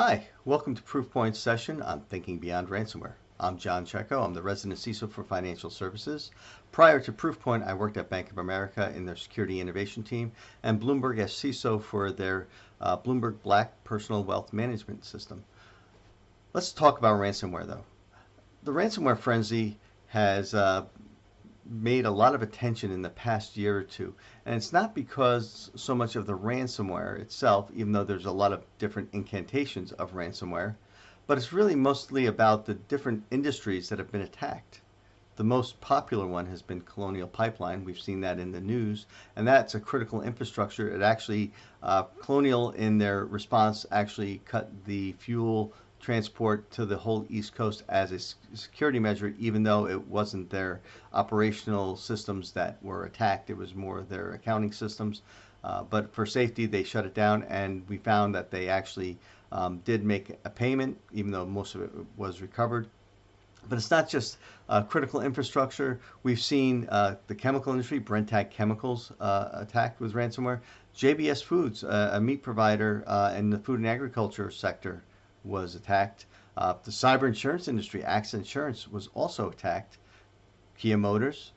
Hi, welcome to Proofpoint's session on Thinking Beyond Ransomware. I'm John Checo. I'm the resident CISO for Financial Services. Prior to Proofpoint, I worked at Bank of America in their Security Innovation team and Bloomberg as CISO for their Bloomberg Black Personal Wealth Management System. Let's talk about ransomware, though. The ransomware frenzy has made a lot of attention in the past year or two. And it's not because so much of the ransomware itself, even though there's a lot of different incantations of ransomware, but it's really mostly about the different industries that have been attacked. The most popular one has been Colonial Pipeline. We've seen that in the news, and that's a critical infrastructure. It actually, Colonial in their response actually cut the fuel transport to the whole East Coast as a security measure, even though it wasn't their operational systems that were attacked. It was more their accounting systems. But for safety, they shut it down, and we found that they actually did make a payment, even though most of it was recovered. But it's not just critical infrastructure. We've seen the chemical industry, Brenntag Chemicals, attacked with ransomware. JBS Foods, a meat provider in the food and agriculture sector, was attacked. The cyber insurance industry, AXA Insurance, was also attacked. Kia Motors,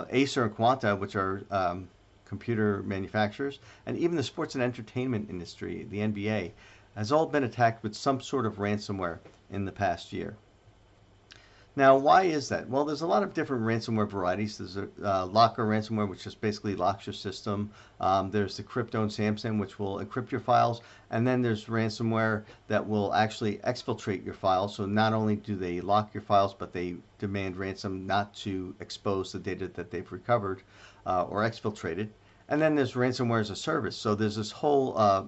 Acer and Quanta, which are computer manufacturers, and even the sports and entertainment industry, the NBA, has all been attacked with some sort of ransomware in the past year. Now, why is that? Well, there's a lot of different ransomware varieties. There's a locker ransomware, which just basically locks your system. There's the Crypto and Samson, which will encrypt your files. And then there's ransomware that will actually exfiltrate your files. So not only do they lock your files, but they demand ransom not to expose the data that they've recovered or exfiltrated. And then there's ransomware as a service. So there's this whole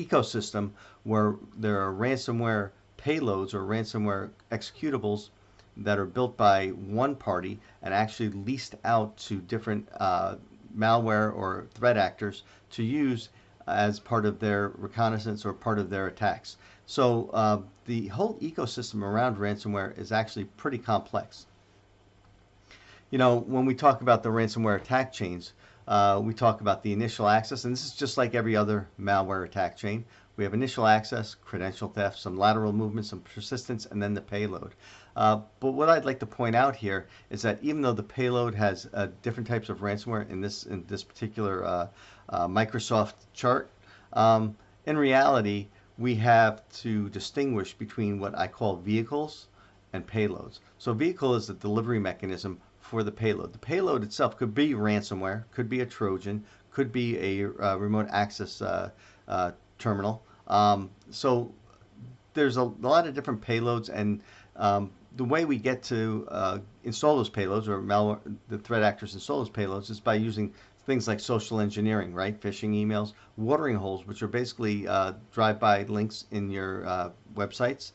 ecosystem where there are ransomware payloads or ransomware executables that are built by one party and actually leased out to different malware or threat actors to use as part of their reconnaissance or part of their attacks. So the whole ecosystem around ransomware is actually pretty complex. You know, when we talk about the ransomware attack chains, we talk about the initial access, and this is just like every other malware attack chain. We have initial access, credential theft, some lateral movement, some persistence, and then the payload. But what I'd like to point out here is that even though the payload has different types of ransomware in this particular Microsoft chart, in reality, we have to distinguish between what I call vehicles and payloads. So vehicle is the delivery mechanism for the payload. The payload itself could be ransomware, could be a Trojan, could be a remote access terminal. So there's a lot of different payloads, and the way we get to install those payloads, or malware, the threat actors install those payloads, is by using things like social engineering, right? Phishing emails, watering holes, which are basically drive-by links in your websites,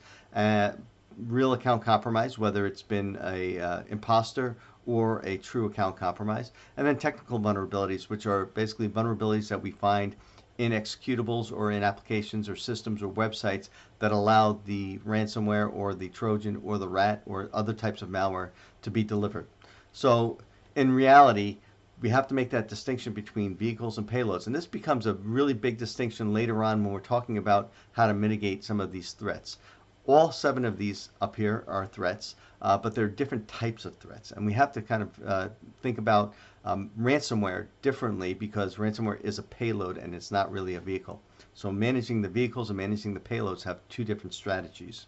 real account compromise, whether it's been a imposter or a true account compromise, and then technical vulnerabilities, which are basically vulnerabilities that we find in executables or in applications or systems or websites that allow the ransomware or the Trojan or the rat or other types of malware to be delivered. So in reality, we have to make that distinction between vehicles and payloads. And this becomes a really big distinction later on when we're talking about how to mitigate some of these threats. All 7 of these up here are threats, but they're different types of threats. And we have to kind of think about ransomware differently, because ransomware is a payload and it's not really a vehicle. So managing the vehicles and managing the payloads have 2 different strategies.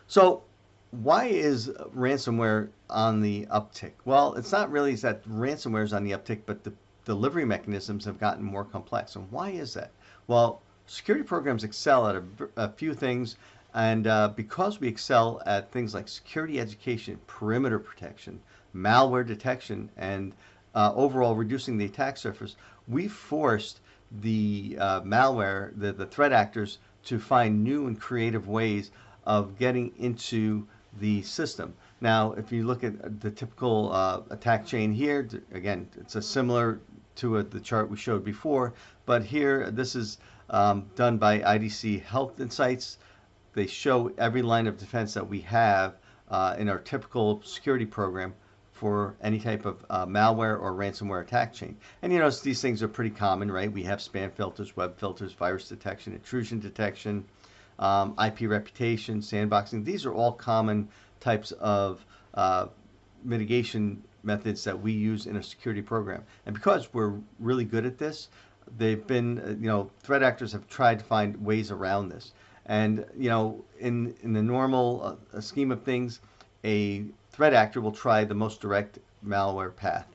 So why is ransomware on the uptick? Well, it's not really that ransomware is on the uptick, but the delivery mechanisms have gotten more complex. And why is that? Well, security programs excel at a few things, and because we excel at things like security education, perimeter protection, malware detection, and overall reducing the attack surface, we forced the malware, the threat actors, to find new and creative ways of getting into the system. Now, if you look at the typical attack chain here, again, it's a similar to the chart we showed before, but here this is done by IDC Health Insights. They show every line of defense that we have in our typical security program for any type of malware or ransomware attack chain. And you know, these things are pretty common, right? We have spam filters, web filters, virus detection, intrusion detection, IP reputation, sandboxing. These are all common types of mitigation methods that we use in a security program. And because we're really good at this, they've been, you know, threat actors have tried to find ways around this. And, you know, in the normal scheme of things, a threat actor will try the most direct malware path,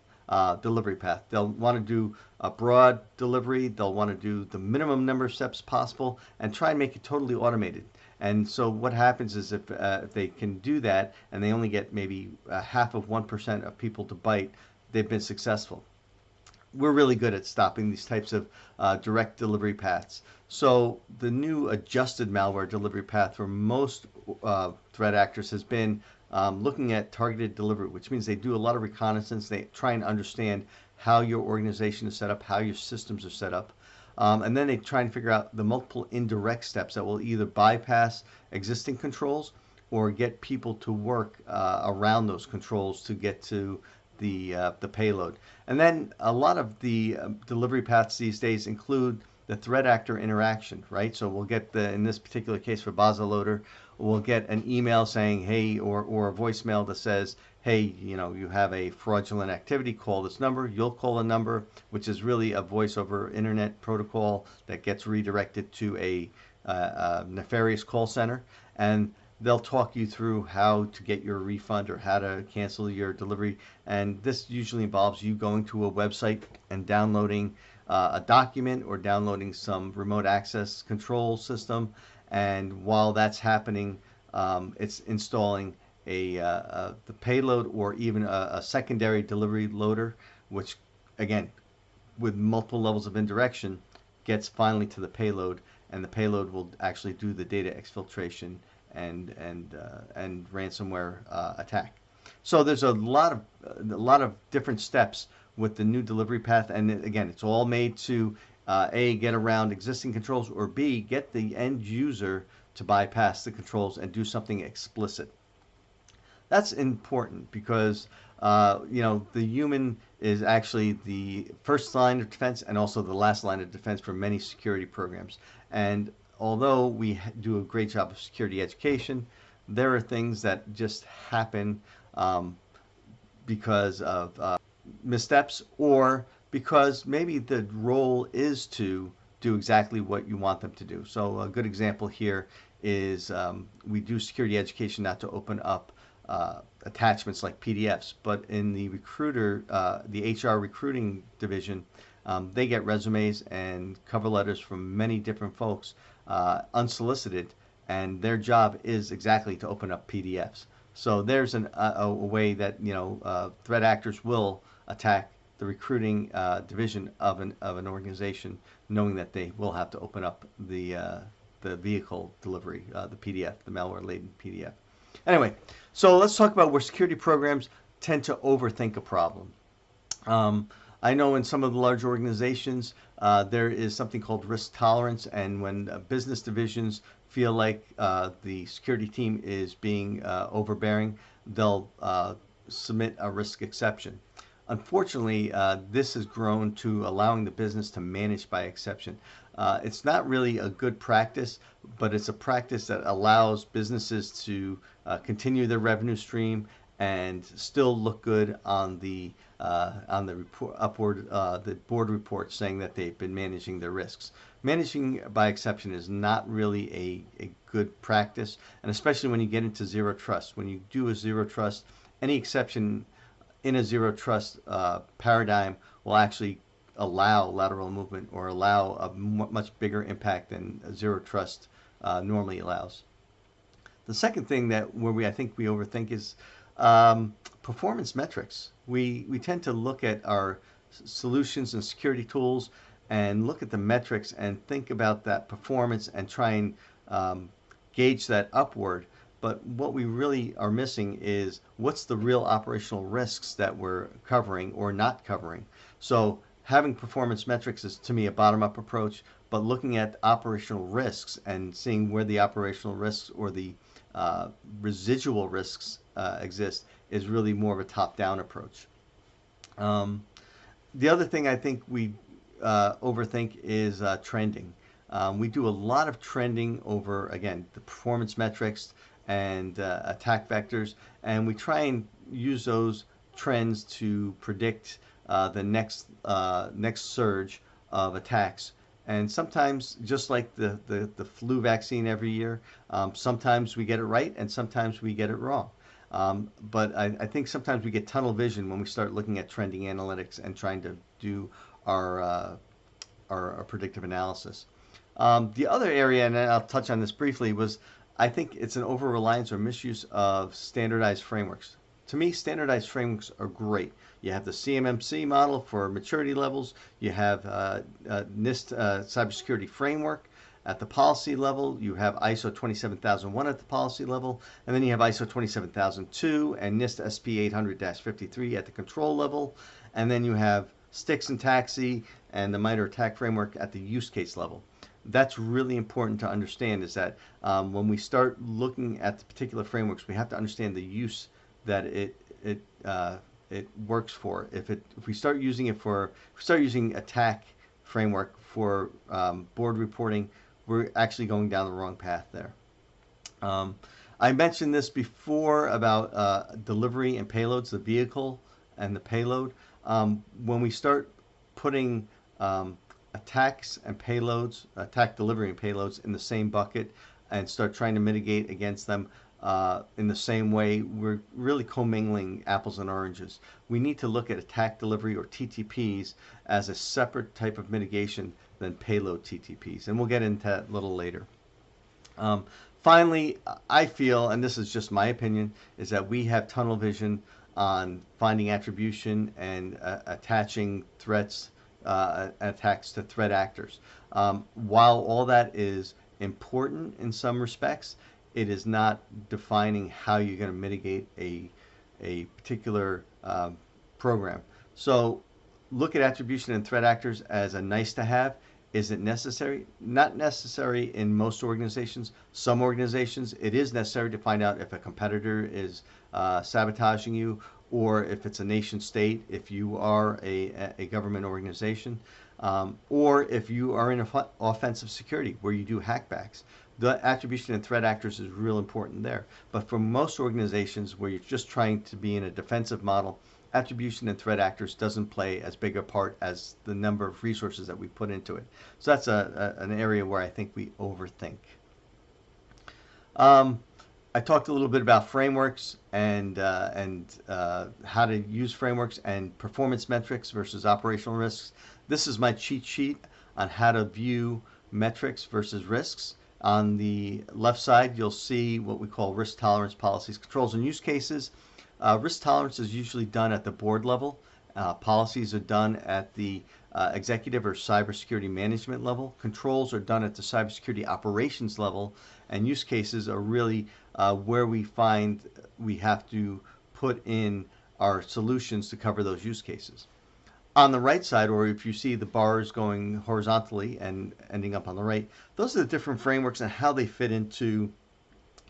delivery path. They'll want to do a broad delivery. They'll want to do the minimum number of steps possible and try and make it totally automated. And so what happens is if they can do that and they only get maybe half of 1% of people to bite, they've been successful. We're really good at stopping these types of direct delivery paths. So the new adjusted malware delivery path for most threat actors has been looking at targeted delivery, which means they do a lot of reconnaissance. They try and understand how your organization is set up, how your systems are set up. And then they try and figure out the multiple indirect steps that will either bypass existing controls or get people to work around those controls to get to the payload. And then a lot of the delivery paths these days include the threat actor interaction, right? So we'll get in this particular case for BazaLoader, we'll get an email saying, hey, or a voicemail that says, hey, you know, you have a fraudulent activity, call this number. You'll call a number, which is really a voice over internet protocol that gets redirected to a nefarious call center. And they'll talk you through how to get your refund or how to cancel your delivery. And this usually involves you going to a website and downloading a document or downloading some remote access control system. And while that's happening, it's installing the payload or even a secondary delivery loader, which again, with multiple levels of indirection, gets finally to the payload, and the payload will actually do the data exfiltration and ransomware attack. So there's a lot of different steps with the new delivery path, and again, it's all made to A, get around existing controls, or B, get the end user to bypass the controls and do something explicit. That's important because you know, the human is actually the first line of defense and also the last line of defense for many security programs. And although we do a great job of security education, there are things that just happen because of missteps, or because maybe the role is to do exactly what you want them to do. So a good example here is we do security education not to open up attachments like PDFs, but in the recruiter, the HR recruiting division, they get resumes and cover letters from many different folks unsolicited, and their job is exactly to open up PDFs. So there's a way that, you know, threat actors will attack the recruiting division of an organization, knowing that they will have to open up the vehicle delivery, the PDF, the malware-laden PDF. Anyway, so let's talk about where security programs tend to overthink a problem. I know in some of the large organizations, there is something called risk tolerance, and when business divisions feel like the security team is being overbearing, they'll submit a risk exception. Unfortunately, this has grown to allowing the business to manage by exception. It's not really a good practice, but it's a practice that allows businesses to continue their revenue stream and still look good on the report, the board report saying that they've been managing their risks. Managing by exception is not really a good practice, and especially when you get into zero trust. When you do a zero trust, any exception in a zero trust paradigm will actually allow lateral movement or allow a much bigger impact than a zero trust normally allows. The second thing that I think we overthink is performance metrics. We tend to look at our solutions and security tools and look at the metrics and think about that performance and try and gauge that upward. But what we really are missing is what's the real operational risks that we're covering or not covering. So having performance metrics is, to me, a bottom-up approach, but looking at operational risks and seeing where the operational risks or the residual risks exist is really more of a top-down approach. Um, the other thing I think we overthink is trending. We do a lot of trending over, again, the performance metrics and attack vectors, and we try and use those trends to predict the next surge of attacks. And sometimes, just like the flu vaccine every year, sometimes we get it right and sometimes we get it wrong. But I think sometimes we get tunnel vision when we start looking at trending analytics and trying to do our, uh, our predictive analysis. The other area, and I'll touch on this briefly, was I think it's an over-reliance or misuse of standardized frameworks. To me, standardized frameworks are great. You have the CMMC model for maturity levels. You have NIST cybersecurity framework. At the policy level, you have ISO 27001 at the policy level, and then you have ISO 27002 and NIST SP 800-53 at the control level, and then you have STIX and TAXI and the MITRE ATT&CK framework at the use case level. That's really important to understand, is that when we start looking at the particular frameworks, we have to understand the use that it works for. If we start using it for, if we start using attack framework for board reporting, we're actually going down the wrong path there. I mentioned this before about delivery and payloads, the vehicle and the payload. When we start putting attacks and payloads, attack delivery and payloads in the same bucket and start trying to mitigate against them in the same way, we're really commingling apples and oranges. We need to look at attack delivery, or TTPs, as a separate type of mitigation than payload TTPs, and we'll get into that a little later. Finally, I feel, and this is just my opinion, is that we have tunnel vision on finding attribution and attaching threats, attacks to threat actors. While all that is important in some respects, it is not defining how you're going to mitigate a particular program. So look at attribution and threat actors as a nice to have. Is it necessary? Not necessary in most organizations. Some organizations, it is necessary to find out if a competitor is sabotaging you, or if it's a nation state, if you are a government organization, or if you are in offensive security where you do hackbacks. The attribution and threat actors is real important there. But for most organizations where you're just trying to be in a defensive model, attribution and threat actors doesn't play as big a part as the number of resources that we put into it. So that's an area where I think we overthink. I talked a little bit about frameworks and how to use frameworks and performance metrics versus operational risks. This is my cheat sheet on how to view metrics versus risks. On the left side, you'll see what we call risk tolerance, policies, controls, and use cases. Risk tolerance is usually done at the board level. Policies are done at the executive or cybersecurity management level. Controls are done at the cybersecurity operations level. And use cases are really where we find we have to put in our solutions to cover those use cases. On the right side, or if you see the bars going horizontally and ending up on the right, those are the different frameworks and how they fit into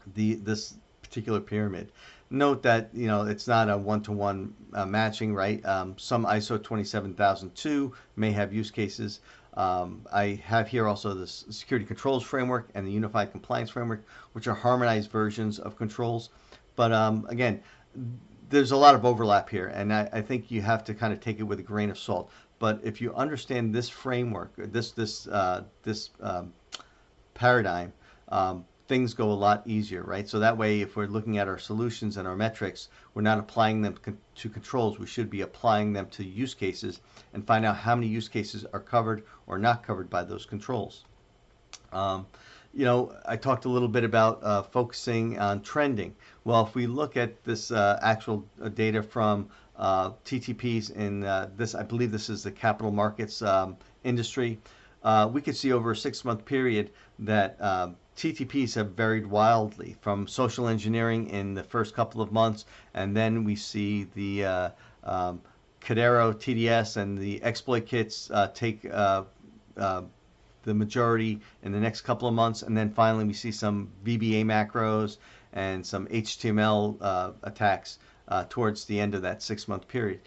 this particular pyramid. Note that it's not a one-to-one matching, right? Some ISO 27002 may have use cases. I have here also the security controls framework and the unified compliance framework, which are harmonized versions of controls. But again, there's a lot of overlap here, and I think you have to kind of take it with a grain of salt. But if you understand this framework, this paradigm, things go a lot easier, right? So that way, if we're looking at our solutions and our metrics, we're not applying them to controls. We should be applying them to use cases and find out how many use cases are covered or not covered by those controls. I talked a little bit about focusing on trending. Well, if we look at this actual data from TTPs in this, I believe this is the capital markets industry, we could see over a 6-month period that TTPs have varied wildly from social engineering in the first couple of months, and then we see the Cadero TDS and the exploit kits take the majority in the next couple of months, and then finally we see some VBA macros and some HTML attacks towards the end of that 6-month period.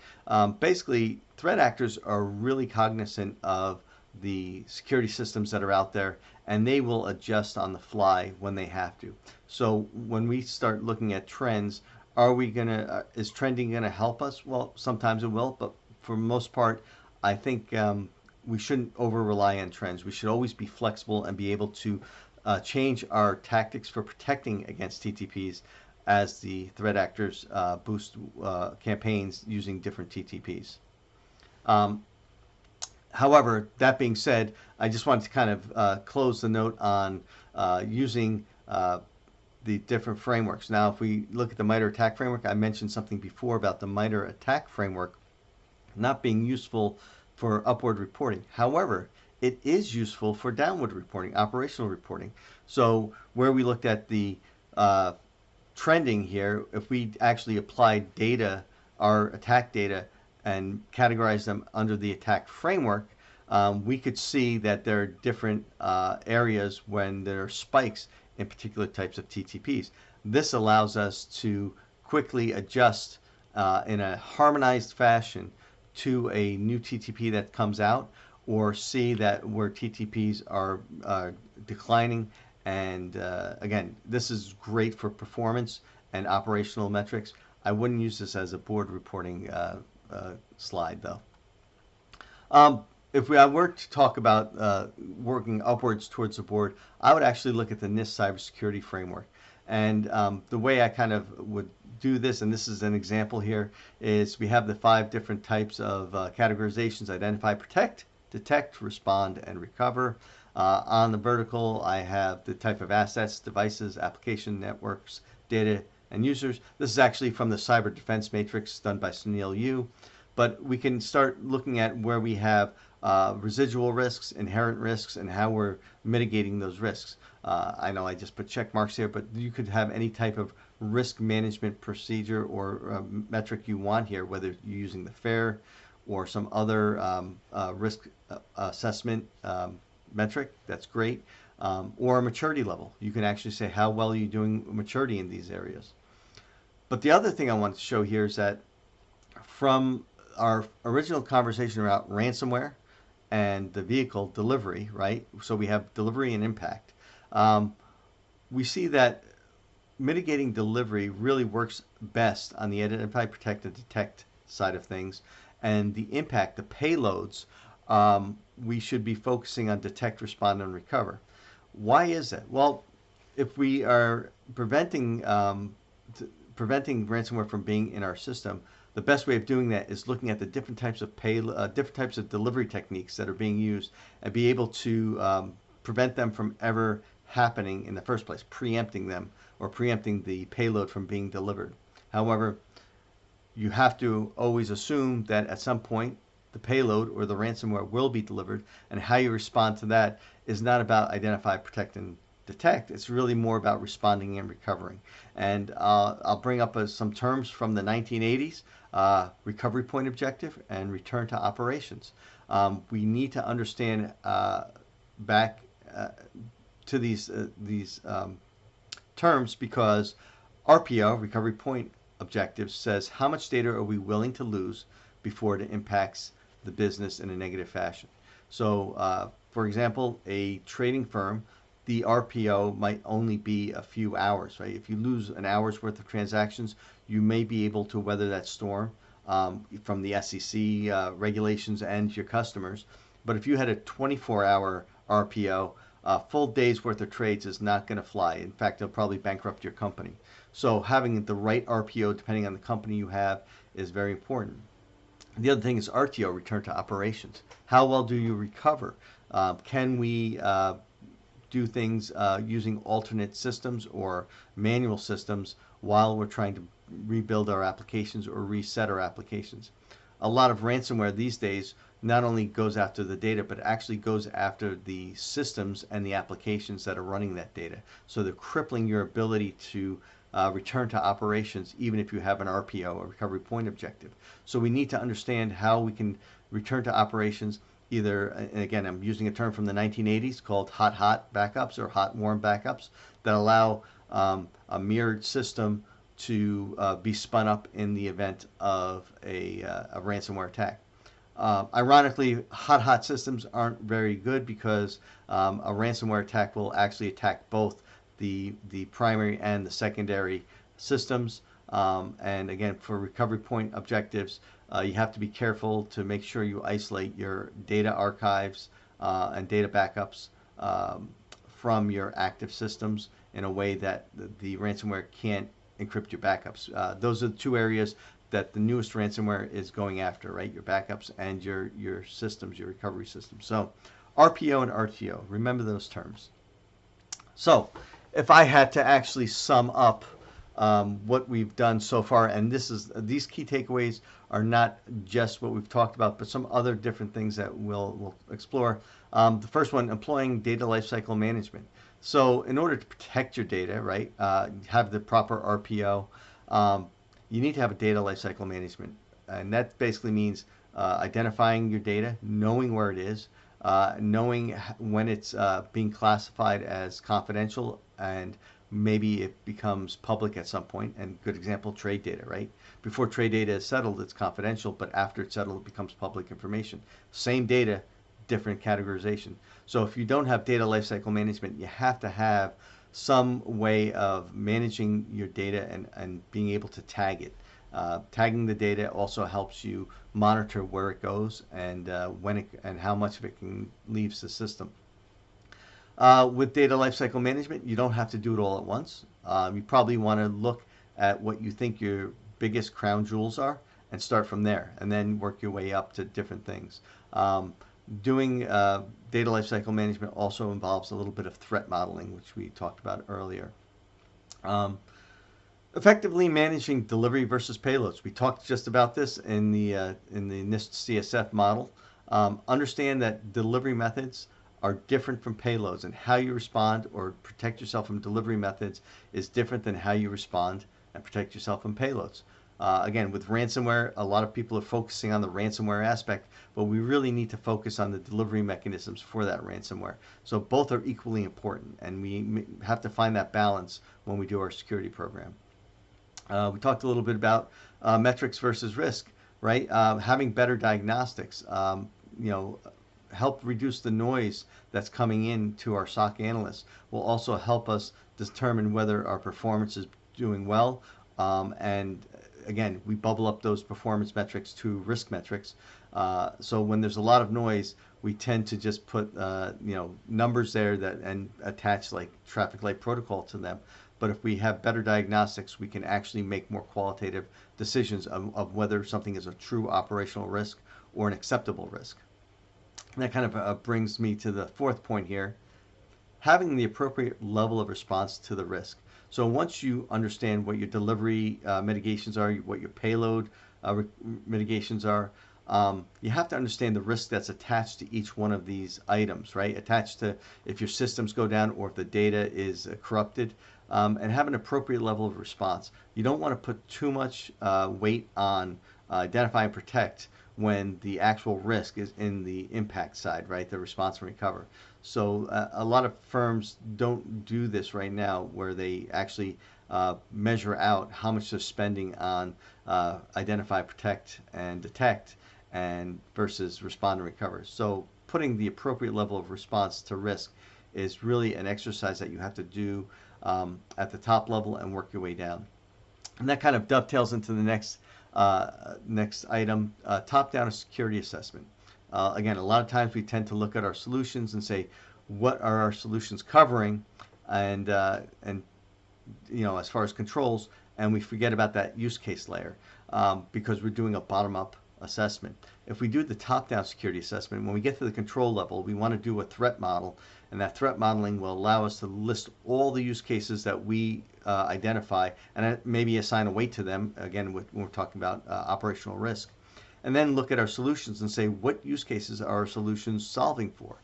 Basically, threat actors are really cognizant of the security systems that are out there, and they will adjust on the fly when they have to. So when we start looking at trends, is trending gonna help us? Well, sometimes it will, but for the most part, I think we shouldn't over rely on trends. We should always be flexible and be able to change our tactics for protecting against TTPs as the threat actors boost campaigns using different TTPs. However, that being said, I just wanted to kind of close the note on using the different frameworks. Now, if we look at the MITRE ATT&CK framework, I mentioned something before about the MITRE ATT&CK framework not being useful for upward reporting. However, it is useful for downward reporting, operational reporting. So where we looked at the trending here, if we actually applied data, our attack data, and categorize them under the attack framework, we could see that there are different areas when there are spikes in particular types of TTPs. This allows us to quickly adjust in a harmonized fashion to a new TTP that comes out, or see that where TTPs are declining. And again, this is great for performance and operational metrics. I wouldn't use this as a board reporting slide, though. If I were to talk about working upwards towards the board, I would actually look at the NIST cybersecurity framework. And the way I kind of would do this, and this is an example here, is we have the 5 different types of categorizations: identify, protect, detect, respond, and recover. On the vertical, I have the type of assets, devices, application networks, data, and users. This is actually from the Cyber Defense Matrix done by Sunil Yu. But we can start looking at where we have residual risks, inherent risks, and how we're mitigating those risks. I know I just put check marks here, but you could have any type of risk management procedure or metric you want here, whether you're using the FAIR or some other risk assessment metric. That's great. Or a maturity level. You can actually say how well are you doing maturity in these areas. But the other thing I want to show here is that from our original conversation about ransomware and the vehicle delivery, right? So we have delivery and impact. We see that mitigating delivery really works best on the identify, protect, and detect side of things. And the impact, the payloads, we should be focusing on detect, respond, and recover. Why is that? Well, if we are preventing ransomware from being in our system, the best way of doing that is looking at the different types of different types of delivery techniques that are being used, and be able to prevent them from ever happening in the first place, preempting them, or preempting the payload from being delivered. However, you have to always assume that at some point the payload or the ransomware will be delivered, and how you respond to that is not about identify, protect, and detect. It's really more about responding and recovering. And I'll bring up some terms from the 1980s: recovery point objective and return to operations. We need to understand back to these terms, because RPO, recovery point objective, says how much data are we willing to lose before it impacts the business in a negative fashion. So, for example, a trading firm, the RPO might only be a few hours, right? If you lose an hour's worth of transactions, you may be able to weather that storm from the SEC regulations and your customers. But if you had a 24-hour RPO, a full day's worth of trades is not going to fly. In fact, they'll probably bankrupt your company. So having the right RPO, depending on the company you have, is very important. The other thing is RTO, return to operations. How well do you recover? Can we do things using alternate systems or manual systems while we're trying to rebuild our applications or reset our applications? A lot of ransomware these days not only goes after the data, but actually goes after the systems and the applications that are running that data. So they're crippling your ability to return to operations, even if you have an RPO, a recovery point objective. So we need to understand how we can return to operations, either, and again, I'm using a term from the 1980s called hot backups or hot warm backups, that allow a mirrored system to be spun up in the event of a ransomware attack. Ironically, hot systems aren't very good because a ransomware attack will actually attack both the primary and the secondary systems. And again, for recovery point objectives, you have to be careful to make sure you isolate your data archives and data backups from your active systems in a way that the ransomware can't encrypt your backups. Those are the two areas that the newest ransomware is going after, right? Your backups and your systems, your recovery systems. So RPO and RTO, remember those terms. So if I had to actually sum up what we've done so far, and these key takeaways are not just what we've talked about, but some other different things that we'll explore. The first one, employing data lifecycle management. So in order to protect your data, right, have the proper RPO, you need to have a data lifecycle management. And that basically means identifying your data, knowing where it is, knowing when it's being classified as confidential, and maybe it becomes public at some point. And good example, trade data, right? Before trade data is settled, it's confidential, but after it's settled, it becomes public information. Same data, different categorization. So if you don't have data lifecycle management, you have to have some way of managing your data and being able to tag it. Tagging the data also helps you monitor where it goes and when it and how much of it leaves the system. With data lifecycle management, you don't have to do it all at once. You probably want to look at what you think your biggest crown jewels are and start from there, and then work your way up to different things. Doing data lifecycle management also involves a little bit of threat modeling, which we talked about earlier. Effectively managing delivery versus payloads. We talked just about this in the NIST CSF model. Understand that delivery methods are different from payloads, and how you respond or protect yourself from delivery methods is different than how you respond and protect yourself from payloads. Again, with ransomware, a lot of people are focusing on the ransomware aspect, but we really need to focus on the delivery mechanisms for that ransomware. So both are equally important, and we have to find that balance when we do our security program. We talked a little bit about metrics versus risk, right? Having better diagnostics, help reduce the noise that's coming in to our SOC analysts will also help us determine whether our performance is doing well. And again, we bubble up those performance metrics to risk metrics. So when there's a lot of noise, we tend to just put numbers there and attach like traffic light protocol to them. But if we have better diagnostics, we can actually make more qualitative decisions of whether something is a true operational risk or an acceptable risk. And that kind of brings me to the fourth point here, having the appropriate level of response to the risk. So once you understand what your delivery mitigations are, what your payload mitigations are, you have to understand the risk that's attached to each one of these items, right? Attached to if your systems go down or if the data is corrupted, and have an appropriate level of response. You don't want to put too much weight on identify and protect when the actual risk is in the impact side, right? The response and recover. So a lot of firms don't do this right now, where they actually measure out how much they're spending on identify, protect, and detect, and versus respond and recover. So putting the appropriate level of response to risk is really an exercise that you have to do at the top level and work your way down. And that kind of dovetails into the next item, top-down security assessment. Again, a lot of times we tend to look at our solutions and say, what are our solutions covering, and as far as controls, and we forget about that use case layer because we're doing a bottom-up assessment. If we do the top-down security assessment, when we get to the control level, we want to do a threat model, and that threat modeling will allow us to list all the use cases that we identify and maybe assign a weight to them, again, when we're talking about operational risk. And then look at our solutions and say, what use cases are our solutions solving for?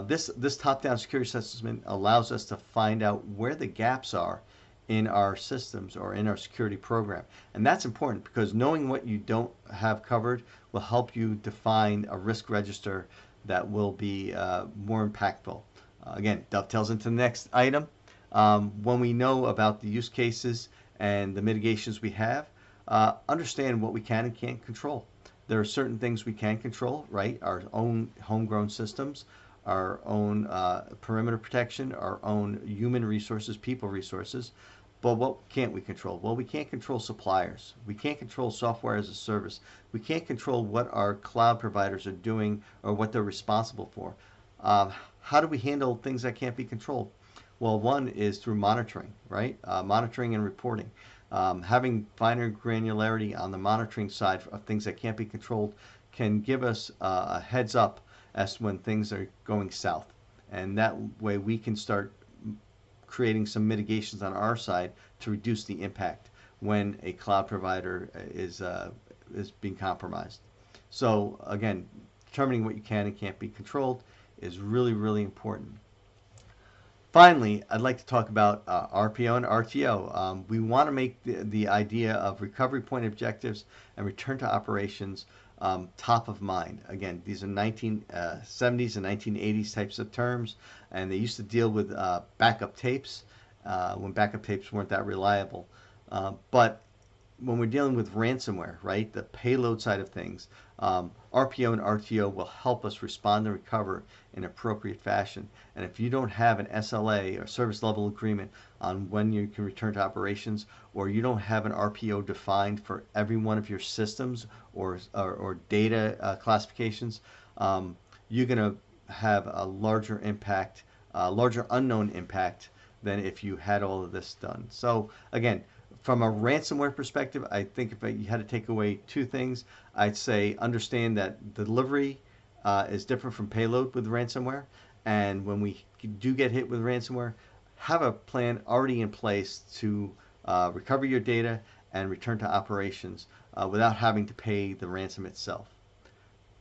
This top-down security assessment allows us to find out where the gaps are in our systems or in our security program. And that's important because knowing what you don't have covered will help you define a risk register that will be more impactful. Again, dovetails into the next item. When we know about the use cases and the mitigations we have, understand what we can and can't control. There are certain things we can control, right? Our own homegrown systems, our own perimeter protection, our own human resources, people resources. But what can't we control? Well, we can't control suppliers. We can't control software as a service. We can't control what our cloud providers are doing or what they're responsible for. How do we handle things that can't be controlled? Well, one is through monitoring, right? Monitoring and reporting. Having finer granularity on the monitoring side of things that can't be controlled can give us a heads up as to when things are going south. And that way we can start creating some mitigations on our side to reduce the impact when a cloud provider is being compromised. So again, determining what you can and can't be controlled is really, really important. Finally, I'd like to talk about RPO and RTO. We want to make the idea of recovery point objectives and return to operations top of mind. Again, these are 1970s and 1980s types of terms, and they used to deal with backup tapes when backup tapes weren't that reliable. But when we're dealing with ransomware, right, the payload side of things, RPO and RTO will help us respond and recover in appropriate fashion. And if you don't have an SLA or service level agreement on when you can return to operations, or you don't have an RPO defined for every one of your systems or data classifications, you're going to have a larger impact, larger unknown impact than if you had all of this done. So again, from a ransomware perspective, I think if you had to take away two things, I'd say understand that delivery is different from payload with ransomware. And when we do get hit with ransomware, have a plan already in place to recover your data and return to operations without having to pay the ransom itself.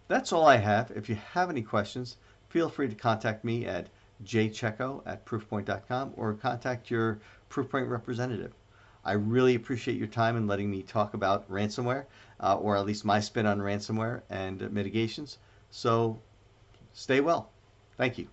That's all I have. If you have any questions, feel free to contact me at jcheco@proofpoint.com or contact your Proofpoint representative. I really appreciate your time in letting me talk about ransomware, or at least my spin on ransomware and mitigations. So stay well. Thank you.